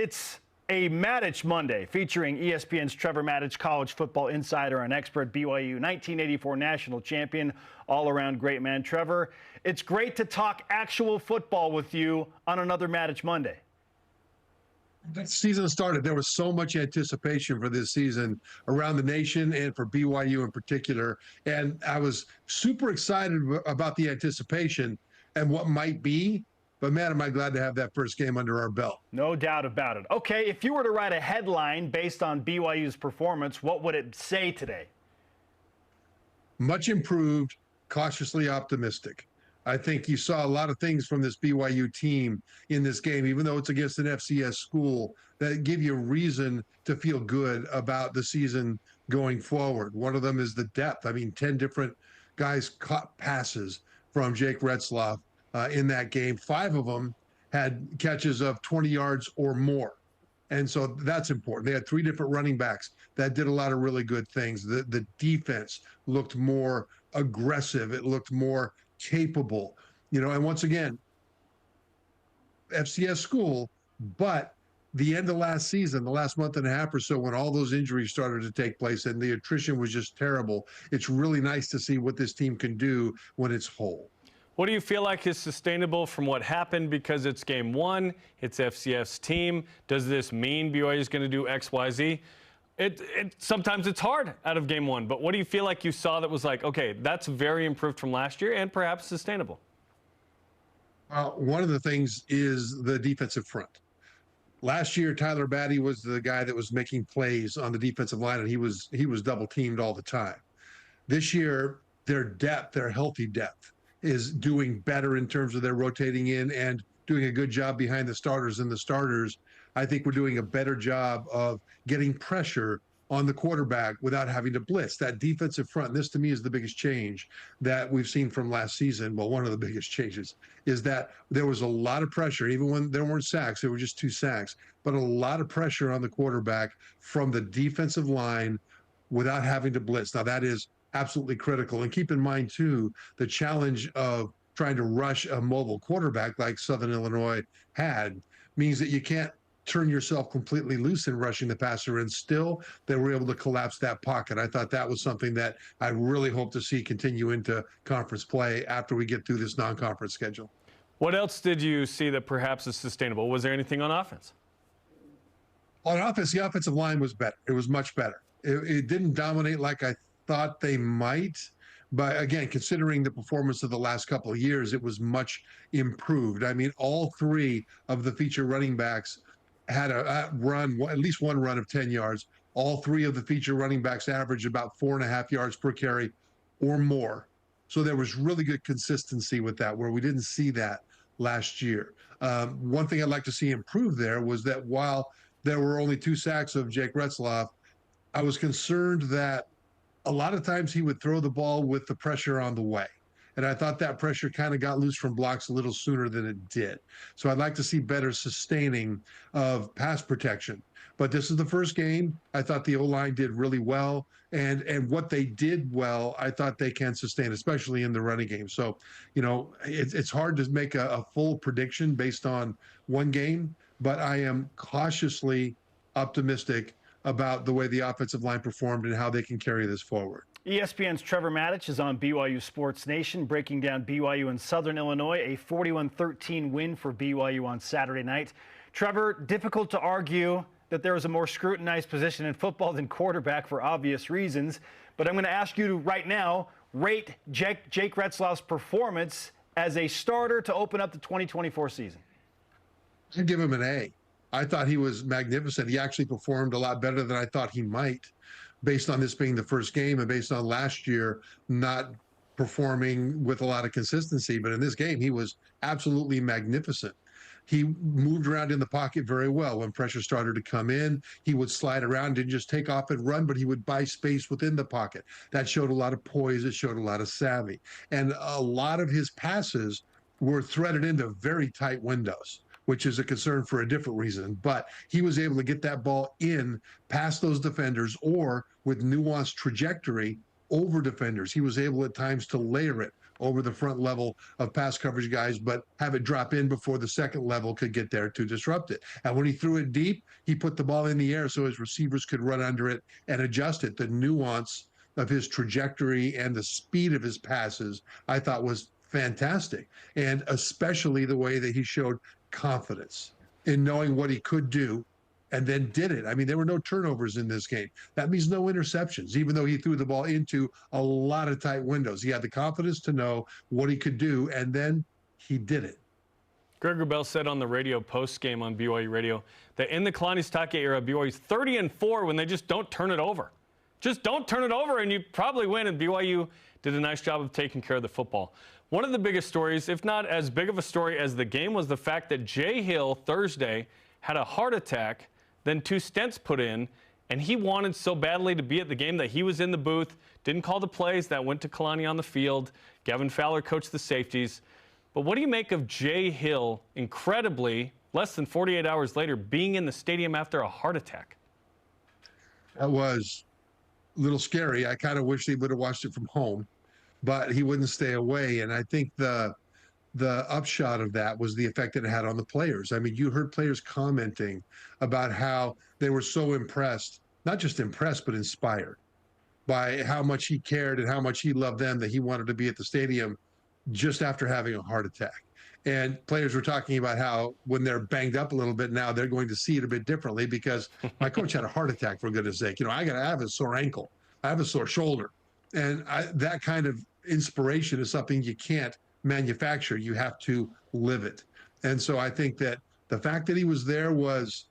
It's a Matich Monday featuring ESPN's Trevor Matich, college football insider and expert, BYU 1984 national champion, all-around great man. Trevor, it's great to talk actual football with you on another Matich Monday. That season started, there was so much anticipation for this season around the nation and for BYU in particular. And I was super excited about the anticipation and what might be. But, man, am I glad to have that first game under our belt. No doubt about it. Okay, if you were to write a headline based on BYU's performance, what would it say today? Much improved, cautiously optimistic. I think you saw a lot of things from this BYU team in this game, even though it's against an FCS school, that give you reason to feel good about the season going forward. One of them is the depth. I mean, 10 different guys caught passes from Jake Retzloff in that game. 5 of them had catches of 20 yards or more. And so that's important. They had 3 different running backs that did a lot of really good things. The defense looked more aggressive. It looked more capable, and once again, FCS school, but the end of last season, the last month and a half or so, when all those injuries started to take place and the attrition was just terrible, it's really nice to see what this team can do when it's whole. What do you feel like is sustainable from what happened? Because it's game 1, it's FCS team. Does this mean BYU is going to do X, Y, Z? Sometimes it's hard out of game 1, but what do you feel like you saw that was like, okay, that's very improved from last year and perhaps sustainable? One of the things is the defensive front. Last year, Tyler Batty was the guy that was making plays on the defensive line, and he was double teamed all the time. This year, their depth, their healthy depth, is doing better in terms of their rotating in and doing a good job behind the starters. And the starters, I think we're doing a better job of getting pressure on the quarterback without having to blitz. That defensive front, and this to me is the biggest change that we've seen from last season. Well, one of the biggest changes is that there was a lot of pressure, even when there weren't sacks, there were just 2 sacks, but a lot of pressure on the quarterback from the defensive line without having to blitz. Now, that is absolutely critical. And keep in mind, too, the challenge of trying to rush a mobile quarterback like Southern Illinois had means that you can't turn yourself completely loose in rushing the passer, and still they were able to collapse that pocket. I thought that was something that I really hope to see continue into conference play after we get through this non-conference schedule. What else did you see that perhaps is sustainable? Was there anything on offense? On offense, the offensive line was better. It was much better. It didn't dominate like I thought they might. But again, considering the performance of the last couple of years, it was much improved. I mean, all 3 of the feature running backs had a run, at least one run of 10 yards. All 3 of the feature running backs averaged about 4.5 yards per carry or more. So there was really good consistency with that, where we didn't see that last year. One thing I'd like to see improve there was that while there were only 2 sacks of Jake Retzloff, I was concerned that a lot of times he would throw the ball with the pressure on the way. And I thought that pressure kind of got loose from blocks a little sooner than it did. So I'd like to see better sustaining of pass protection. But this is the first game. I thought the O-line did really well. And what they did well, I thought they can sustain, especially in the running game. So, it's hard to make a full prediction based on one game, but I am cautiously optimistic about the way the offensive line performed and how they can carry this forward. ESPN's Trevor Matich is on BYU Sports Nation, breaking down BYU and Southern Illinois, a 41-13 win for BYU on Saturday night. Trevor, difficult to argue that there is a more scrutinized position in football than quarterback for obvious reasons, but I'm going to ask you to right now rate Jake Retzloff's performance as a starter to open up the 2024 season. I'd give him an A. I thought he was magnificent. He actually performed a lot better than I thought he might, based on this being the first game and based on last year not performing with a lot of consistency. But in this game, he was absolutely magnificent. He moved around in the pocket very well. When pressure started to come in, he would slide around, didn't just take off and run, but he would buy space within the pocket. That showed a lot of poise. It showed a lot of savvy. And a lot of his passes were threaded into very tight windows, which is a concern for a different reason. But he was able to get that ball in past those defenders, or with nuanced trajectory over defenders. He was able at times to layer it over the front level of pass coverage guys, but have it drop in before the second level could get there to disrupt it. And when he threw it deep, he put the ball in the air so his receivers could run under it and adjust it. The nuance of his trajectory and the speed of his passes, I thought was fantastic. And especially the way that he showed confidence in knowing what he could do and then did it. I mean, there were no turnovers in this game. That means no interceptions, even though he threw the ball into a lot of tight windows. He had the confidence to know what he could do, and then he did it. Greg Wrubell said on the radio post-game on BYU Radio that in the Kalani Sitake era, BYU's 30-4 when they just don't turn it over. Just don't turn it over, and you probably win, and BYU did a nice job of taking care of the football. One of the biggest stories, if not as big of a story as the game, was the fact that Jay Hill Thursday had a heart attack, then 2 stents put in, and he wanted so badly to be at the game that he was in the booth, didn't call the plays, that went to Kalani on the field. Gavin Fowler coached the safeties. But what do you make of Jay Hill, incredibly, less than 48 hours later, being in the stadium after a heart attack? That was a little scary. I kind of wish they would have watched it from home, but he wouldn't stay away. And I think the upshot of that was the effect that it had on the players. I mean, you heard players commenting about how they were so impressed, not just impressed, but inspired by how much he cared and how much he loved them, that he wanted to be at the stadium just after having a heart attack. And players were talking about how when they're banged up a little bit now, they're going to see it a bit differently because my coach had a heart attack, for goodness sake. You know, I have a sore ankle. I have a sore shoulder. And that kind of inspiration is something you can't manufacture. You have to live it. And so I think that the fact that he was there was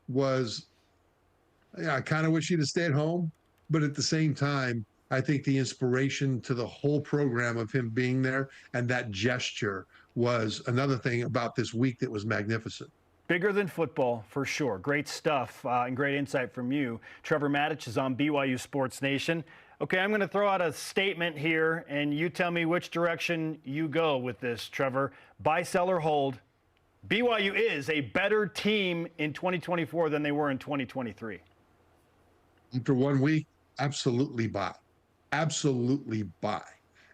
I kind of wish he'd have stayed home, but at the same time, I think the inspiration to the whole program of him being there and that gesture was another thing about this week that was magnificent. Bigger than football, for sure. Great stuff and great insight from you. Trevor Matich is on BYU Sports Nation. Okay, I'm going to throw out a statement here, and you tell me which direction you go with this, Trevor. Buy, sell, or hold. BYU is a better team in 2024 than they were in 2023. After 1 week, absolutely buy. Absolutely buy.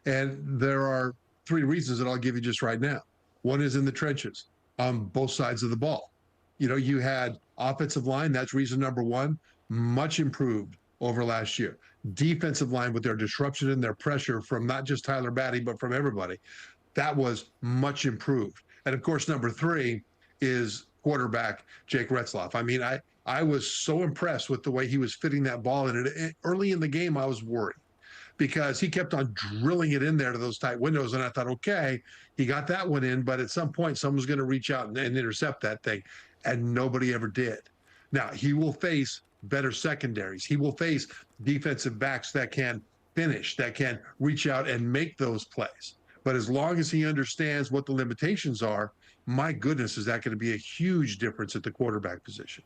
And there are 3 reasons that I'll give you just right now. One is in the trenches on both sides of the ball. You know, you had offensive line, that's reason number 1, much improved over last year. Defensive line with their disruption and their pressure from not just Tyler Batty, but from everybody, that was much improved. And of course, number 3 is quarterback Jake Retzloff. I mean, I was so impressed with the way he was fitting that ball. And early in the game, I was worried because he kept on drilling it in there to those tight windows. And I thought, okay, he got that one in, but at some point, someone's going to reach out and intercept that thing. And nobody ever did. Now, he will face better secondaries. He will face defensive backs that can finish, that can reach out and make those plays. But as long as he understands what the limitations are, my goodness, is that going to be a huge difference at the quarterback position.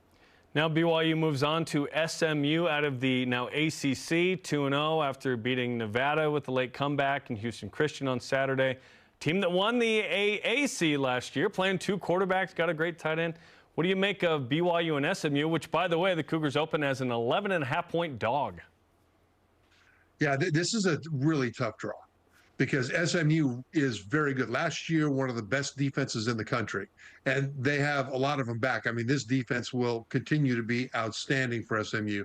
Now BYU moves on to SMU out of the now ACC, 2-0 after beating Nevada with the late comeback and Houston Christian on Saturday. Team that won the AAC last year, playing 2 quarterbacks, got a great tight end. What do you make of BYU and SMU, which, by the way, the Cougars open as an 11.5-point dog? Yeah, this is a really tough draw because SMU is very good. Last year, one of the best defenses in the country, and they have a lot of them back. I mean, this defense will continue to be outstanding for SMU.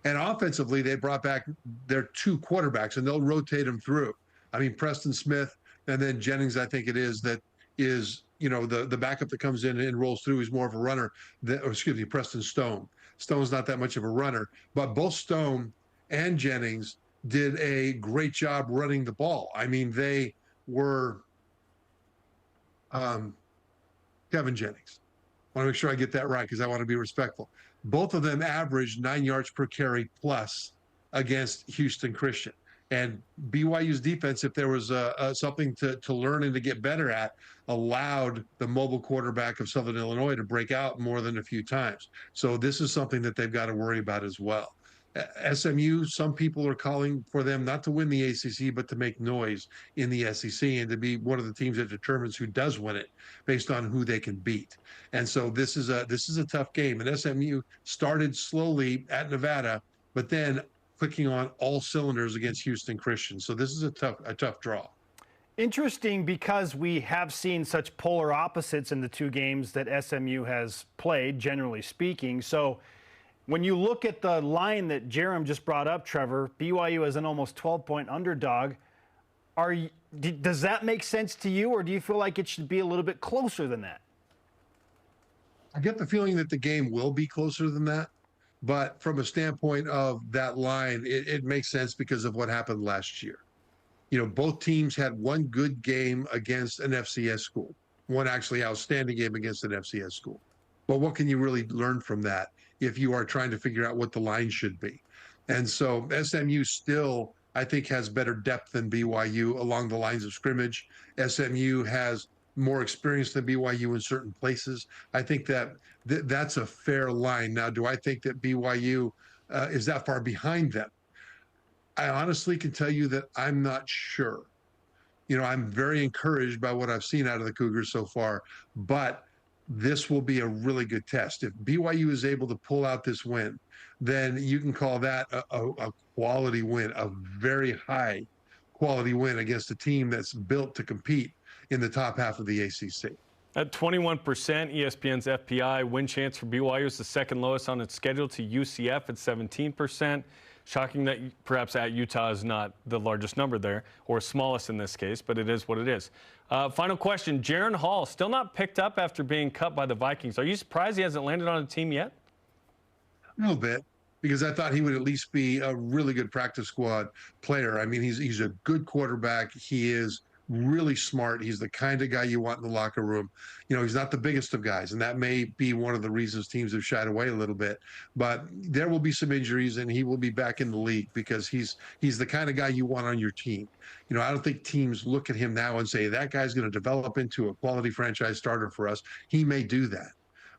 And offensively, they brought back their 2 quarterbacks, and they'll rotate them through. I mean, Preston Smith and then Jennings, I think it is, that is, you know, the backup that comes in and rolls through. He's more of a runner. Preston Stone. Stone's not that much of a runner, but both Stone and Jennings did a great job running the ball. I mean, they were Kevin Jennings. I want to make sure I get that right because I want to be respectful. Both of them averaged 9 yards per carry plus against Houston Christian. And BYU's defense, if there was something to learn and to get better at, allowed the mobile quarterback of Southern Illinois to break out more than a few times. So this is something that they've got to worry about as well. SMU, some people are calling for them not to win the ACC, but to make noise in the SEC and to be one of the teams that determines who does win it based on who they can beat. And so this is a tough game. And SMU started slowly at Nevada, but then clicking on all cylinders against Houston Christian. So this is a tough draw. Interesting, because we have seen such polar opposites in the two games that SMU has played, generally speaking. So when you look at the line that Jerem just brought up, Trevor, BYU as an almost 12-point underdog, does that make sense to you, or do you feel like it should be a little bit closer than that? I get the feeling that the game will be closer than that. But from a standpoint of that line, it makes sense because of what happened last year. Both teams had one good game against an FCS school, one actually outstanding game against an FCS school. But what can you really learn from that if you are trying to figure out what the line should be? And so SMU still, I think, has better depth than BYU along the lines of scrimmage. SMU has more experience than BYU in certain places. I think that that's a fair line. Now, do I think that BYU is that far behind them? I honestly can tell you that I'm not sure. I'm very encouraged by what I've seen out of the Cougars so far, but this will be a really good test. If BYU is able to pull out this win, then you can call that a quality win, a very high quality win against a team that's built to compete in the top half of the ACC. At 21%, ESPN's FPI win chance for BYU is the second lowest on its schedule to UCF at 17%. Shocking that perhaps at Utah is not the largest number there, or smallest in this case, but it is what it is. Final question, Jaren Hall still not picked up after being cut by the Vikings. Are you surprised he hasn't landed on a team yet? A little bit, because I thought he would at least be a really good practice squad player. I mean, he's a good quarterback. He is really smart. He's the kind of guy you want in the locker room. He's not the biggest of guys, and that may be one of the reasons teams have shied away a little bit. But there will be some injuries, and he will be back in the league because he's the kind of guy you want on your team. I don't think teams look at him now and say, that guy's going to develop into a quality franchise starter for us. He may do that,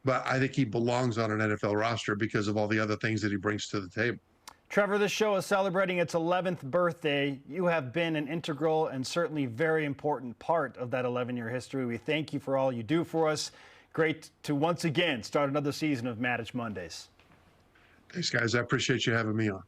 but I think he belongs on an NFL roster because of all the other things that he brings to the table. Trevor, this show is celebrating its 11th birthday. You have been an integral and certainly very important part of that 11-year history. We thank you for all you do for us. Great to once again start another season of Matich Mondays. Thanks, guys. I appreciate you having me on.